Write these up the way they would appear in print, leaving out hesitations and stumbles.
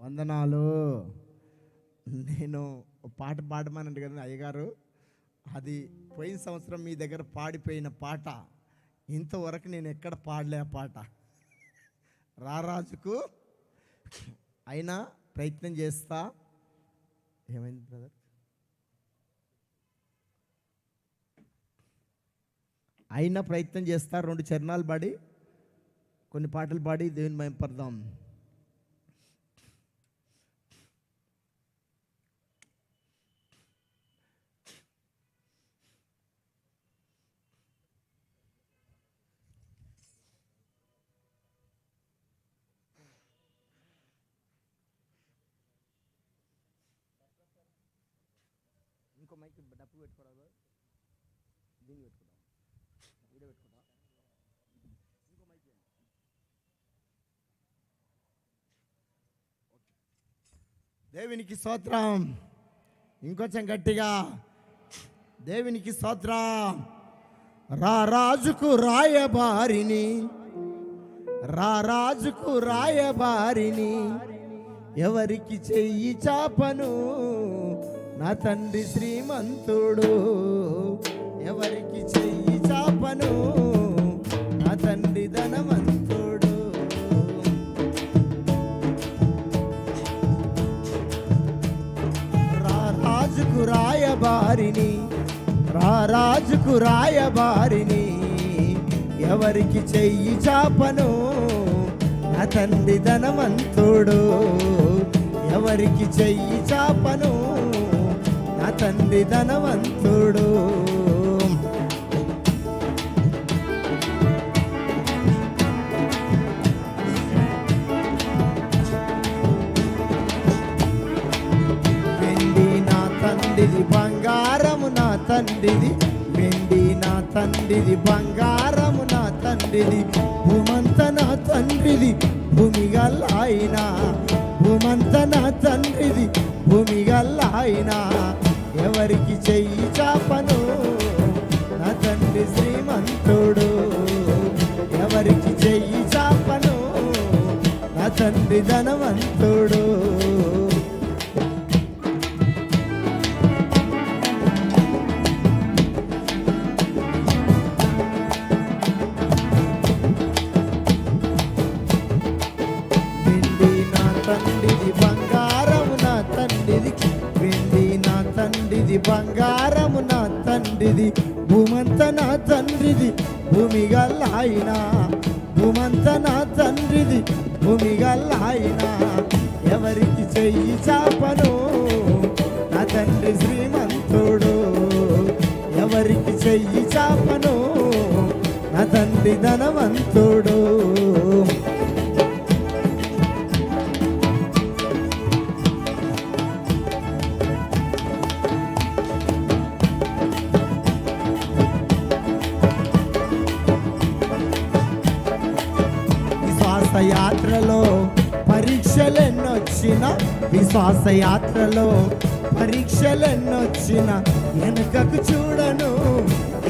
వందనాలు. నేను పాట పాడమనండి కదా అయ్యగారు, అది పోయిన సంవత్సరం మీ దగ్గర పాడిపోయిన పాట. ఇంతవరకు నేను ఎక్కడ పాడలే ఆ పాట. రారాజుకు అయినా ప్రయత్నం చేస్తా. ఏమైంది బ్రదర్? అయినా ప్రయత్నం చేస్తా. 2 చరణాలు పాడి కొన్ని పాటలు పాడి దేవుని మహిమపడదాం. ఇంకో మైక్ డప్పు పెట్టుకోరాదు, దీన్ని పెట్టుకుందాం, వీడియో పెట్టుకుందాం. ఇంకో మైక్ దేవునికి స్తోత్రం. ఇంకొంచెం గట్టిగా దేవునికి స్తోత్రం. రారాజుకు రాయబారిని, రారాజుకు రాయబారిని, ఎవరికి చెయ్యి చాపను నా తండ్రి శ్రీమంతుడు. ఎవరికి చెయ్యి చాపను నా తండ్రి ధనవంతుడు. రారాజుకు రాయబారిని, రారాజుకు రాయబారిని, ఎవరికి చెయ్యి చాపను నా తండ్రి ధనవంతుడు. ఎవరికి చెయ్యి చాపను నా తండ్రి ధనవంతుడు. వెండి నా తండ్రిది, బంగారము నా తండ్రిది. వెండి నా తండ్రిది, బంగారము నా తండ్రిది. భూమంత నా తండ్రిది, భూమి గల్లాయన. భూమంత నా తండ్రిది, భూమి గల్లాయన. ఎవరికి చెయ్యి చాపను నా తండ్రి శ్రీమంతుడు. ఎవరికి చెయ్యి చాపను నా తండ్రి ధనవంతుడు. వెండి నా తండ్రిది, బంగారము నా తండ్రిది. వెండి నా తండ్రిది, బంగారము నా తండ్రిది. భూమంత నా తండ్రిది, భూమి గల్లాయన. భూమంత నా తండ్రిది, భూమి గల్లాయన. ఎవరికి చెయ్యి చాపను నా తండ్రి శ్రీమంతుడు. ఎవరికి చెయ్యి చాపను నా తండ్రి ధనవంతుడు. యాత్రలో పరీక్షలెన్నొచ్చిన, విశ్వాస యాత్రలో పరీక్షలెన్నొచ్చిన, వెనుకకు చూడను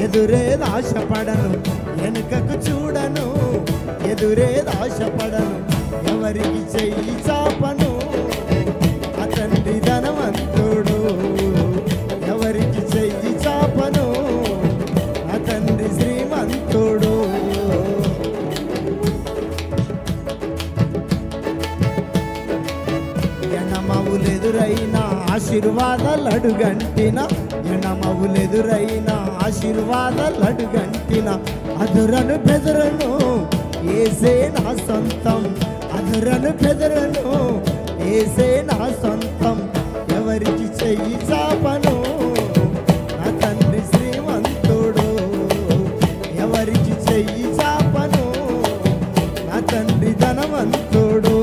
ఎదురేది ఆశపడను. వెనుకకు చూడను ఎదురేది ఆశపడను. ఎవరికి చెయ్యి చాపను ఆ తండ్రి ధనవంతుడు. ఎవరికి చెయ్యి చాపను ఆ తండ్రి శ్రీమంతుడు. ఎడమవులెదురైన ఆశీర్వాదాలు అడుగంటిన, ఎడమవులెదురైన ఆశీర్వాదాలు అడుగంటిన, అదురను బెదరను ఏసే నా సొంతం. అదురను బెదరను ఏసే నా సొంతం. ఎవరికి చెయ్యి చాపను నా తండ్రి శ్రీమంతుడు. ఎవరికి చెయ్యి చాపను నా తండ్రి ధనవంతుడు.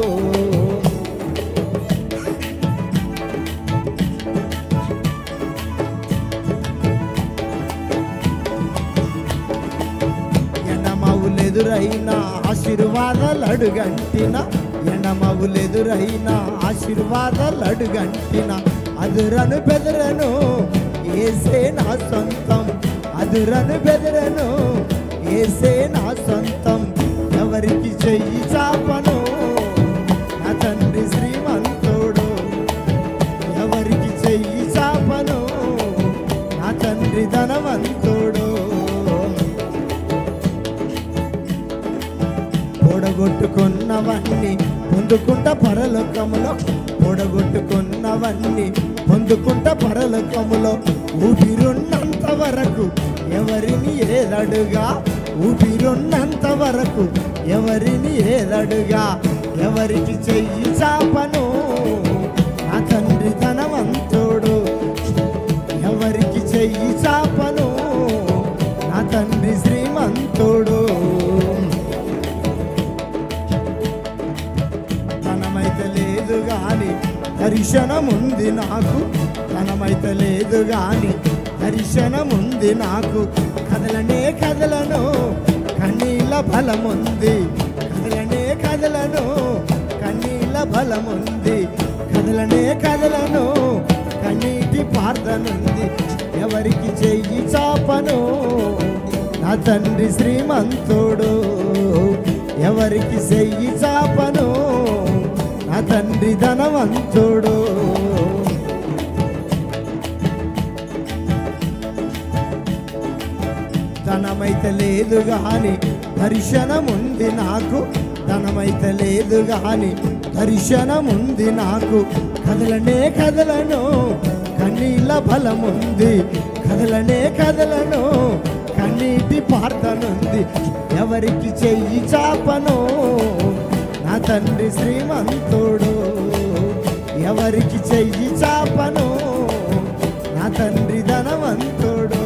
ఎడమవులెదురైన ఆశీర్వాదాలు అడుగంటిన, ఎడమవులెదురైన ఆశీర్వాదాలు అడుగంటిన, అదురను బెదరను ఏసే నా సొంతం. అదురను బెదరను ఏసే నా సొంతం. ఎవరికి చెయ్యి చాపను నా తండ్రి శ్రీమంతుడు. పొడగొట్టుకున్నవన్నీ పొందుకుంటా పరలోకములో, పొడగొట్టుకున్నవన్నీ పొందుకుంటా పరలోకములో. ఊపిరున్నంత వరకు ఎవరిని ఏదడుగా, ఊపిరున్నంత వరకు ఎవరిని ఏదడుగా. ఎవరికి చెయ్యి చాపను నా తండ్రి ధనవంతుడు, ఎవరికి చెయ్యి చాపను నా తండ్రి శ్రీమంతుడు. ధనమైతే లేదు గాని దర్శనముంది నాకు, ధనమైతే లేదు గాని దర్శనముంది నాకు. కదలనే కదలను కన్నీళ్ళ బలముంది, కదలనే కదలను కన్నీళ్ళ బలముంది. కదలనే కదలను కన్నీటి ప్రార్థనుంది. ఎవరికి చెయ్యి చాపను నా తండ్రి శ్రీమంతుడు, ఎవరికి చెయ్యి చాపను నా తండ్రి ధనవంతుడు. ధనమైతే లేదు గాని దర్శనముంది నాకు, ధనమైతే లేదు గాని దర్శనముంది నాకు. కదలనే కదలను కన్నీళ్ళ బలముంది, కదలనే కదలను కన్నీటి ప్రార్థనుంది. ఎవరికి చెయ్యి చాపను నా తండ్రి శ్రీమంతుడు, ఎవరికి చెయ్యి చాపను నా తండ్రి ధనవంతుడు.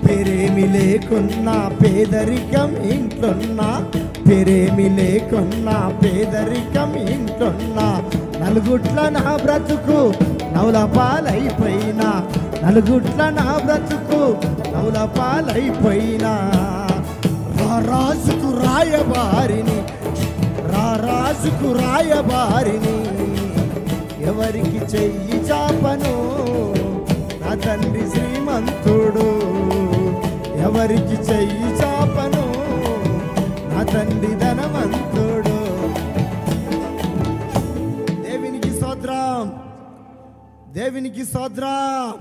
పేరేమి లేకున్నా పేదరికం ఇంట్లోన్నా, పేరేమి లేకున్నా పేదరికం ఇంట్లోన్నా. నలుగుట్ల నా బ్రతుకు నవ్వుల పాలైపోయినా, నలుగుట్ల నా బ్రతుకు నవ్వుల పాలైపోయినా. రారాజుకు రాయబారిని, రారాజుకు రాయబారిని. ఎవరికి చెయ్యి చాపను నా తండ్రి శ్రీమంతుడు, ఎవరికి చెయ్యి చాపను నా తండ్రి ధనవంతుడు. దేవునికి స్తోత్రం, దేవునికి స్తోత్రం.